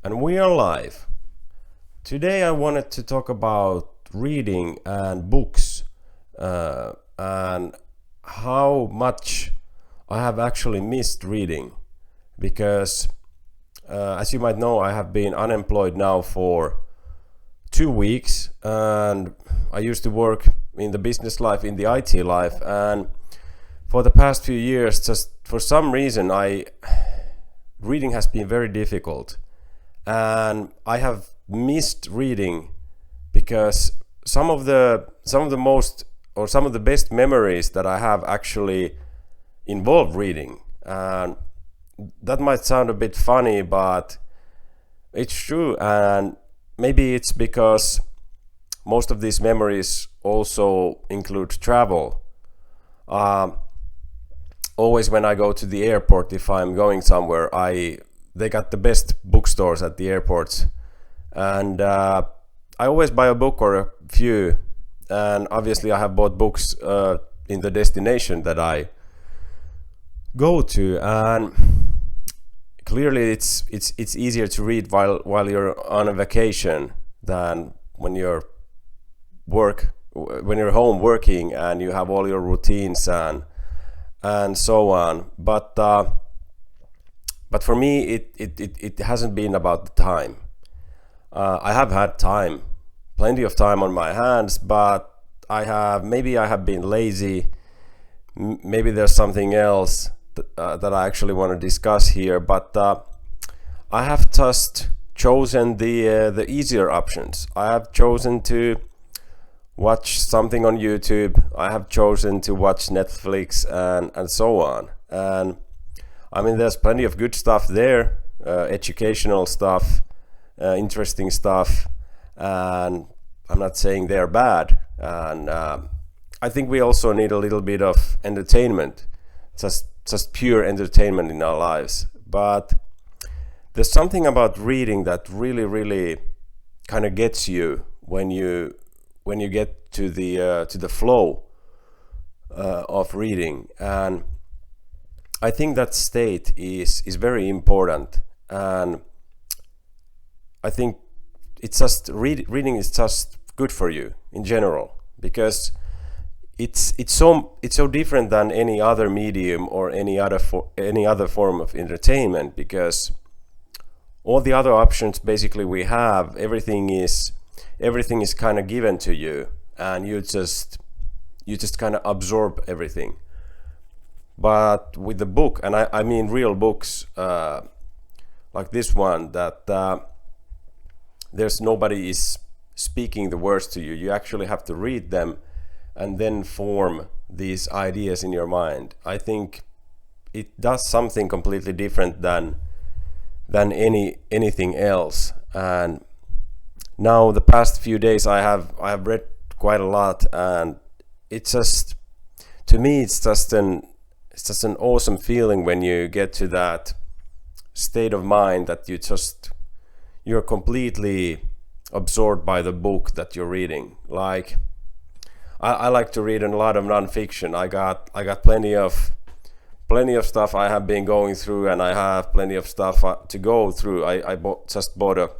And we are live. Today I wanted to talk about reading and books and how much I have actually missed reading because as you might know, I have been unemployed now for 2 weeks, and I used to work in the business life, in the IT life, and for the past few years, just for some reason, reading has been very difficult, and I have missed reading because some of the best memories that I have actually involve reading, and that might sound a bit funny, but it's true. And maybe it's because most of these memories also include travel. Always when I go to the airport, if I'm going somewhere, they got the best bookstores at the airports, and I always buy a book or a few. And obviously, I have bought books in the destination that I go to, and clearly it's easier to read while you're on a vacation than when you're home working and you have all your routines and so on. But for me, it hasn't been about the time. I have had time, plenty of time on my hands, but I have been lazy. Maybe there's something else that I actually want to discuss here, but I have just chosen the easier options. I have chosen to watch something on YouTube. I have chosen to watch Netflix and so on. And I mean, there's plenty of good stuff there, educational stuff, interesting stuff, and I'm not saying they're bad. And I think we also need a little bit of entertainment, just pure entertainment in our lives. But there's something about reading that really kind of gets you when you get to the flow of reading. And I think that state is very important. And I think it's just reading is just good for you in general, because it's so different than any other medium or any other form of entertainment, because all the other options basically we have, everything is kind of given to you, and you just kind of absorb everything. But with the book, and I mean real books like this one, that there's nobody is speaking the words to you. You actually have to read them and then form these ideas in your mind. I think it does something completely different than anything else. And now the past few days I have read quite a lot, and it's just, to me, it's just an awesome feeling when you get to that state of mind that you're completely absorbed by the book that you're reading. Like I like to read a lot of nonfiction. I got plenty of stuff I have been going through, and I have plenty of stuff to go through. I just bought a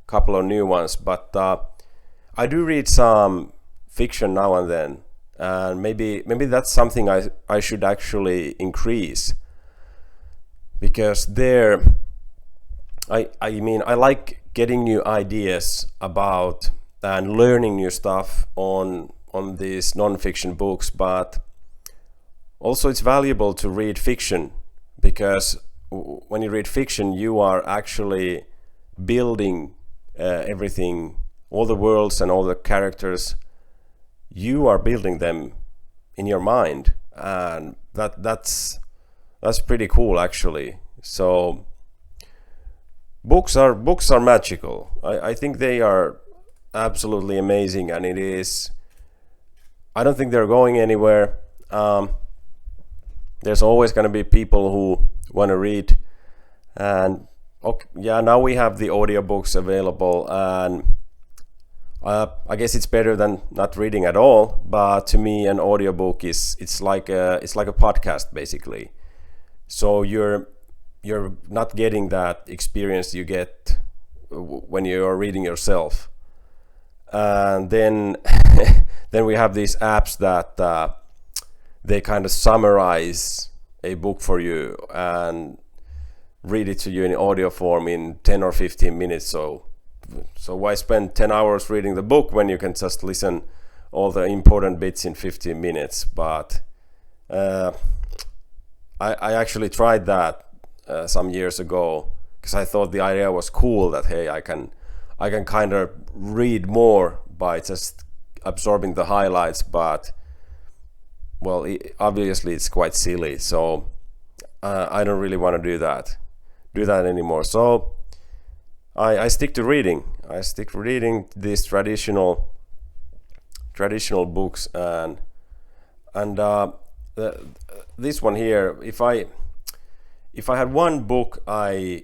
couple of new ones, but I do read some fiction now and then, and maybe that's something I should actually increase, because I mean, I like getting new ideas about and learning new stuff on these non-fiction books, but also it's valuable to read fiction, because when you read fiction, you are actually building everything, all the worlds and all the characters. You are building them in your mind, and that's pretty cool actually. So books are magical. I think they are absolutely amazing, and I don't think they're going anywhere. There's always going to be people who want to read, and okay, yeah, now we have the audiobooks available, and I guess it's better than not reading at all. But to me, an audiobook it's like a podcast basically. So you're not getting that experience you get when you are reading yourself. And then then we have these apps that they kind of summarize a book for you and read it to you in audio form in 10 or 15 minutes. So why spend 10 hours reading the book when you can just listen all the important bits in 15 minutes? But I actually tried that some years ago, because I thought the idea was cool that, hey, I can kind of read more by just absorbing the highlights, but well, obviously it's quite silly, so I don't really want to do that anymore. So I stick to reading. I stick to reading these traditional books, and this one here. If I had one book, if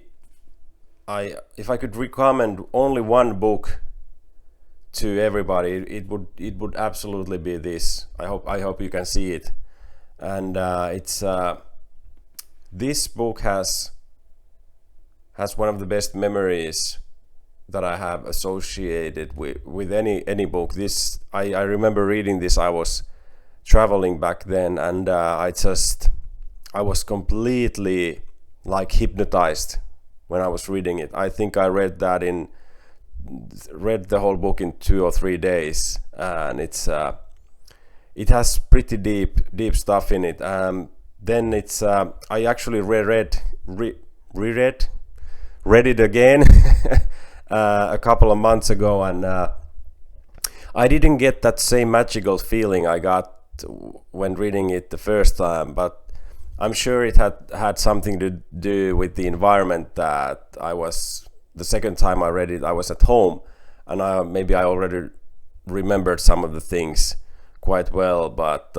I could recommend only one book to everybody, it would absolutely be this. I hope you can see it, and it's this book has one of the best memories that I have associated with any book. This I remember reading this. I was traveling back then, and I was completely like hypnotized when I was reading it. I think I read the whole book in 2 or 3 days, and it has pretty deep stuff in it. Then it's I actually reread it again a couple of months ago, and I didn't get that same magical feeling I got when reading it the first time, but I'm sure it had something to do with the environment that the second time I read it, I was at home, and maybe I already remembered some of the things quite well. But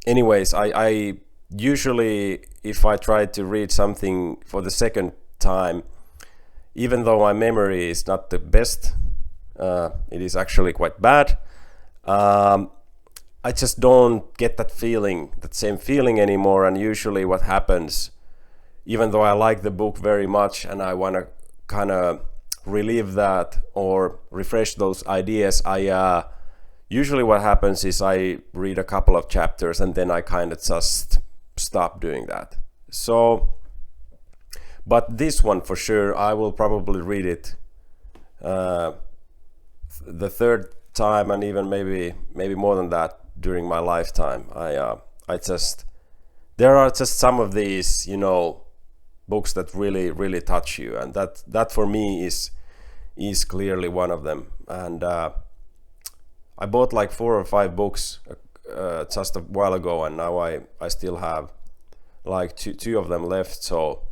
anyways, I usually, if I try to read something for the second time, even though my memory is not the best, it is actually quite bad, I just don't get that same feeling anymore. And usually what happens, even though I like the book very much and I want to kind of relive that or refresh those ideas, usually what happens is I read a couple of chapters and then I kind of just stop doing that. So, but this one for sure, I will probably read it the third time, and even maybe more than that during my lifetime. There are just some of these, books that really touch you, and that for me is clearly one of them. And I bought like 4 or 5 books just a while ago, and now I still have like two of them left. So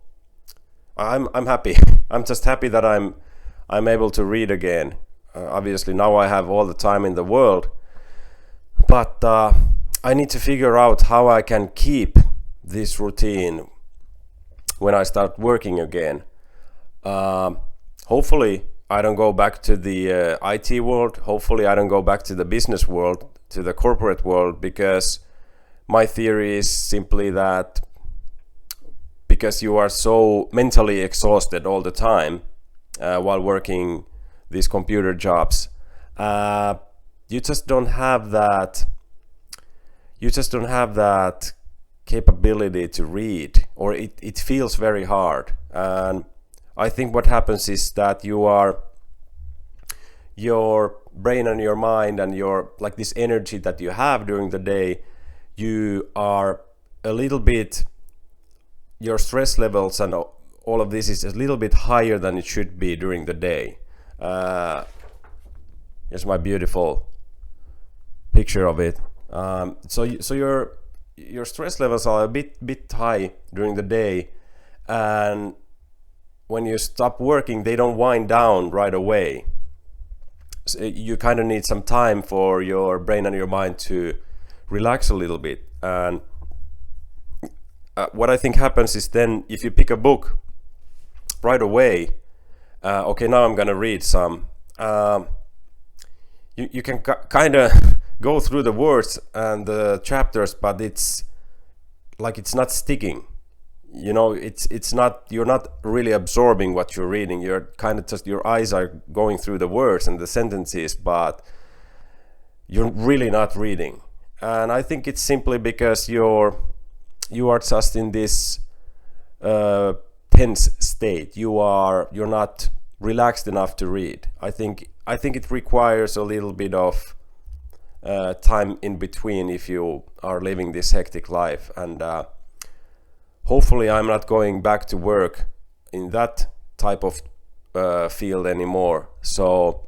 I'm happy. I'm just happy that I'm able to read again. Obviously now I have all the time in the world, but I need to figure out how I can keep this routine when I start working again. Hopefully I don't go back to the IT world. Hopefully I don't go back to the business world, to the corporate world, because my theory is simply that because you are so mentally exhausted all the time while working these computer jobs, you just don't have that capability to read, or it feels very hard. And I think what happens is that your brain and your mind and your this energy that you have during the day, you are a little bit, your stress levels and all of this is a little bit higher than it should be during the day. Here's my beautiful picture of it. So your stress levels are a bit high during the day, and when you stop working, they don't wind down right away. So you kind of need some time for your brain and your mind to relax a little bit. And what I think happens is then if you pick a book right away, okay, now I'm gonna read some, you can kind of go through the words and the chapters, but it's not sticking. it's not, you're not really absorbing what you're reading. You're kind of just, your eyes are going through the words and the sentences, but you're really not reading. And I think it's simply because you are just in this tense state. You're not relaxed enough to read. I think it requires a little bit of time in between if you are living this hectic life. And hopefully I'm not going back to work in that type of field anymore. So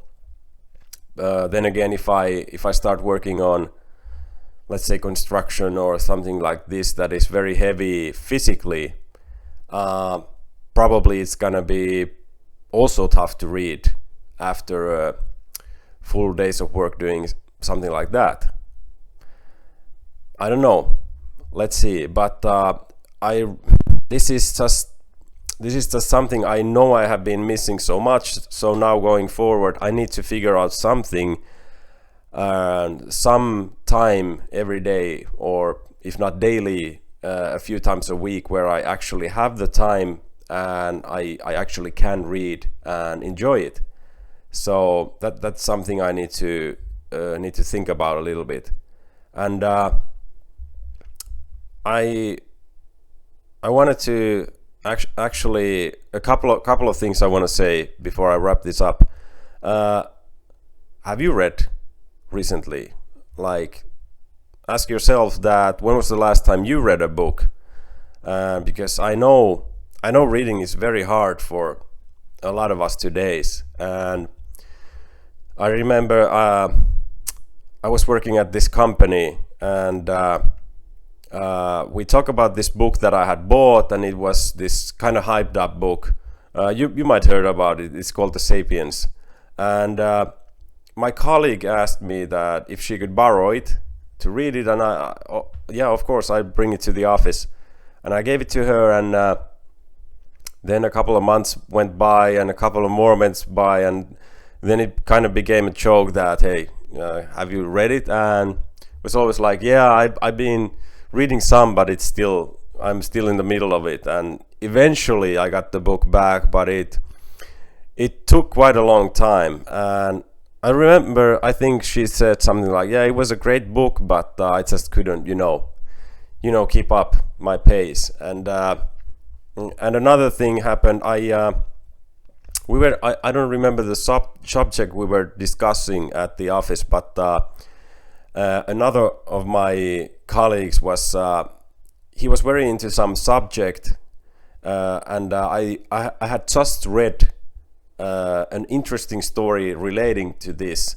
then again, if I start working on, let's say, construction or something like this that is very heavy physically, probably it's gonna be also tough to read after full days of work doing something like that. I don't know, let's see. But this is just something I know I have been missing so much. So now going forward, I need to figure out something, some time every day, or if not daily, a few times a week, where I actually have the time and I actually can read and enjoy it. So that's something I need to think about a little bit. And I wanted to actually a couple of things I want to say before I wrap this up. Have you read recently? Like, ask yourself that, when was the last time you read a book? Because I know reading is very hard for a lot of us today. And I remember I was working at this company, and we talk about this book that I had bought, and it was this kind of hyped up book. You might heard about it. It's called The Sapiens. And my colleague asked me that if she could borrow it to read it, and yeah, of course, I bring it to the office. And I gave it to her, and then a couple of months went by, and a couple of more months by, and then it kind of became a joke that, hey, have you read it? And it was always like, yeah, I've been reading some, but I'm still in the middle of it. And eventually I got the book back, but it took quite a long time. And I remember, I think she said something like, yeah, it was a great book, but I just couldn't, keep up my pace. And another thing happened. I don't remember the subject we were discussing at the office, but another of my colleagues was he was very into some subject, and I had just read an interesting story relating to this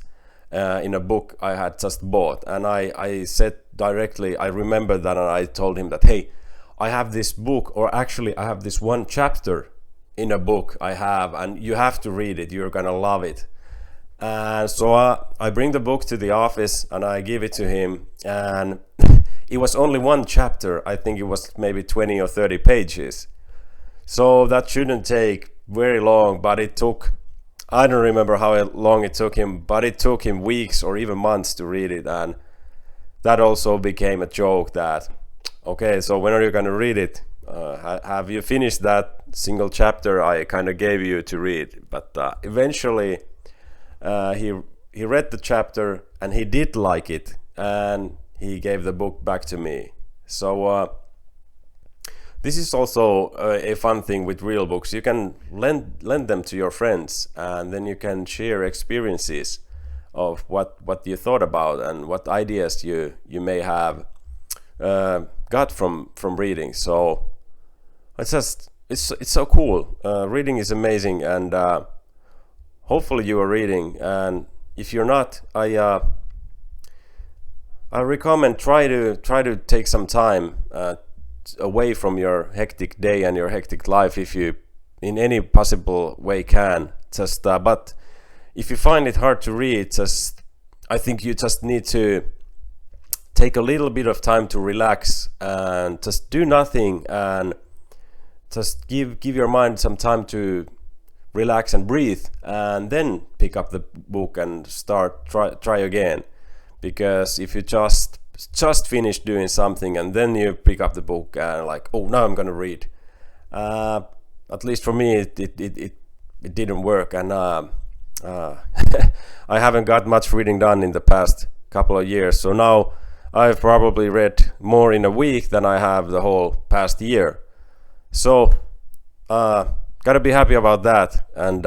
in a book I had just bought. And I said directly, I remember that, and I told him that, hey, I have this book, or actually I have this one chapter in a book I have, and you have to read it, you're gonna love it. And so I bring the book to the office and I give it to him, and it was only one chapter. I think it was maybe 20 or 30 pages. So that shouldn't take very long, but it took, I don't remember how long it took him, but it took him weeks or even months to read it. And that also became a joke that, okay, so when are you gonna read it? Have you finished that single chapter I kind of gave you to read? But eventually he read the chapter, and he did like it, and he gave the book back to me. So this is also a fun thing with real books. You can lend them to your friends, and then you can share experiences of what you thought about and what ideas you may have got from reading. So it's so cool. Reading is amazing, and hopefully you are reading. And if you're not, I recommend try to take some time away from your hectic day and your hectic life, if you in any possible way can. Just but if you find it hard to read, I think you just need to take a little bit of time to relax and just do nothing, and just give your mind some time to relax and breathe, and then pick up the book and try again. Because if you just just finished doing something, and then you pick up the book and like, oh, now I'm gonna read. At least for me, it didn't work, and I haven't got much reading done in the past couple of years. So now I've probably read more in a week than I have the whole past year. So gotta be happy about that, and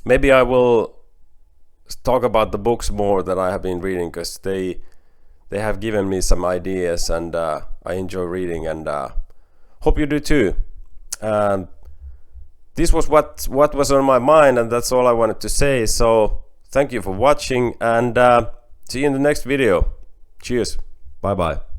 maybe I will talk about the books more that I have been reading, because they have given me some ideas, and I enjoy reading, and hope you do too. This was what was on my mind, and that's all I wanted to say. So thank you for watching, and see you in the next video. Cheers. Bye bye.